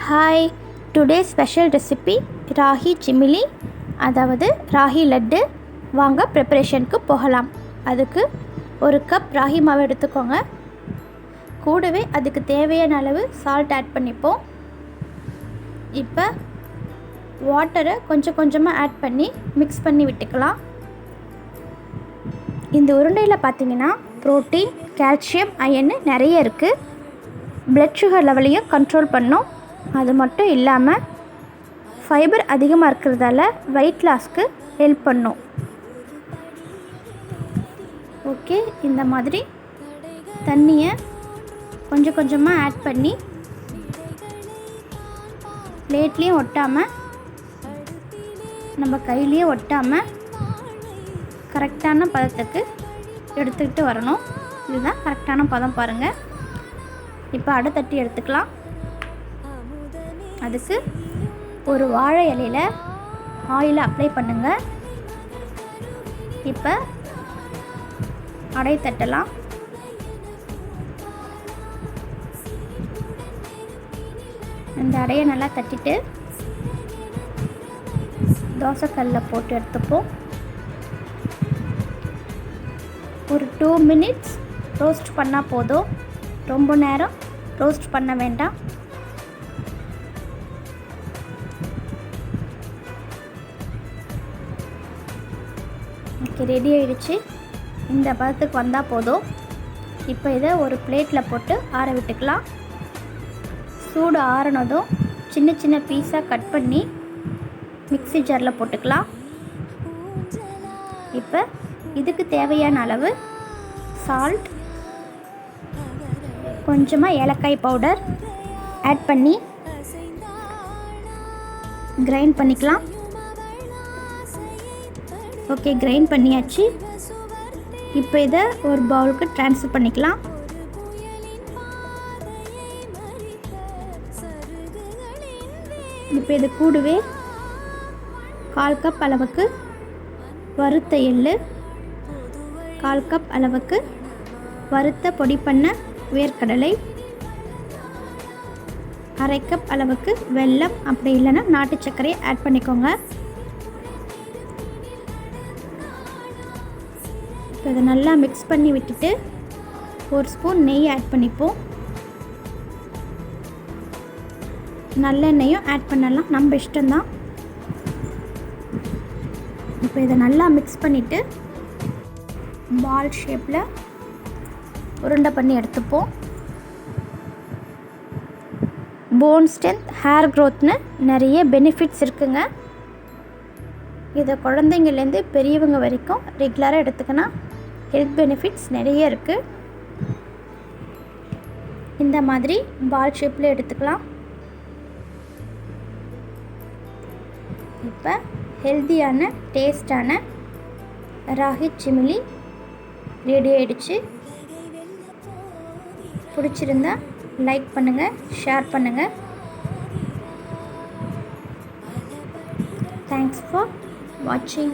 Hi, today special recipe ragi chimili, அதாவது ராகி லட்டு. வாங்க ப்ரிப்பரேஷனுக்கு போகலாம். அதுக்கு ஒரு கப் ராகி மாவு எடுத்துக்கோங்க. கூடவே அதுக்கு தேவையான அளவு சால்ட் ஆட் பண்ணிப்போம். இப்போ வாட்டரை கொஞ்சம் கொஞ்சமாக ஆட் பண்ணி மிக்ஸ் பண்ணி விட்டுக்கலாம். இந்த உருண்டையில் பார்த்திங்கன்னா ப்ரோட்டீன், கால்சியம், அயன் நிறைய இருக்குது. பிளட் சுகர் லெவலையும் கண்ட்ரோல் பண்ணும். அது மட்டும் இல்லாமல் ஃபைபர் அதிகமாக இருக்கிறதால வெயிட் லாஸ்க்கு ஹெல்ப் பண்ணும். ஓகே, இந்த மாதிரி தண்ணியை கொஞ்சம் கொஞ்சமாக ஆட் பண்ணி பிளேட்லேயும் ஒட்டாமல் நம்ம கையிலையும் ஒட்டாமல் கரெக்டான பதத்துக்கு எடுத்துக்கிட்டு வரணும். இதுதான் கரெக்டான பதம் பாருங்கள். இப்போ அடை தட்டி எடுத்துக்கலாம். அதுக்கு ஒரு வாழை இலையில் ஆயிலை அப்ளை பண்ணுங்கள். இப்போ அடை தட்டலாம். இந்த அடையை நல்லா தட்டிட்டு தோசைக்கல்லில் போட்டு எடுத்துப்போம். ஒரு 2 minutes ரோஸ்ட் பண்ணால் போதும். ரொம்ப நேரம் ரோஸ்ட் பண்ண வேண்டாம். ஓகே, ரெடி ஆகிடுச்சு. இந்த பதத்துக்கு வந்தால் போதும். இப்போ இதை ஒரு பிளேட்டில் போட்டு ஆற விட்டுக்கலாம். சூடு ஆறினதும் சின்ன சின்ன பீஸாக கட் பண்ணி மிக்ஸி ஜாரில் போட்டுக்கலாம். இப்போ இதுக்கு தேவையான அளவு சால்ட், கொஞ்சமாக ஏலக்காய் பவுடர் ஆட் பண்ணி கிரைண்ட் பண்ணிக்கலாம். ஓகே, கிரைண்ட் பண்ணியாச்சு. இப்போ இதை ஒரு பவுலுக்கு ட்ரான்ஸ்ஃபர் பண்ணிக்கலாம். இப்போ இது கூடவே 1/4 கப் அளவுக்கு வறுத்த எள்ளு, 1/4 கப் அளவுக்கு வறுத்த பொடி பண்ண வேர்க்கடலை, 1/2 கப் அளவுக்கு வெல்லம், அப்படி இல்லைன்னா நாட்டு சர்க்கரையை ஆட் பண்ணிக்கோங்க. இப்போ இதை நல்லா மிக்ஸ் பண்ணி விட்டுட்டு 1 ஸ்பூன் நெய் ஆட் பண்ணிப்போம். நல்லெண்ணெயும் ஆட் பண்ணலாம், நம்ம இஷ்டம்தான். இப்போ இதை நல்லா மிக்ஸ் பண்ணிவிட்டு பால் ஷேப்பில் உருண்டை பண்ணி எடுத்துப்போம். போன் ஸ்ட்ரென்த், ஹேர் க்ரோத்னு நிறைய பெனிஃபிட்ஸ் இருக்குங்க. இதை குழந்தைங்கள்லேருந்து பெரியவங்க வரைக்கும் ரெகுலராக எடுத்துக்கினா ஹெல்த் பெனிஃபிட்ஸ் நிறைய இருக்குது. இந்த மாதிரி பால் ஷேப்பில் எடுத்துக்கலாம். இப்போ ஹெல்த்தியான டேஸ்டான ராகி சிமிலி ரெடி ஆகிடுச்சு. பிடிச்சிருந்தா லைக் பண்ணுங்கள், ஷேர் பண்ணுங்கள். Thanks for watching.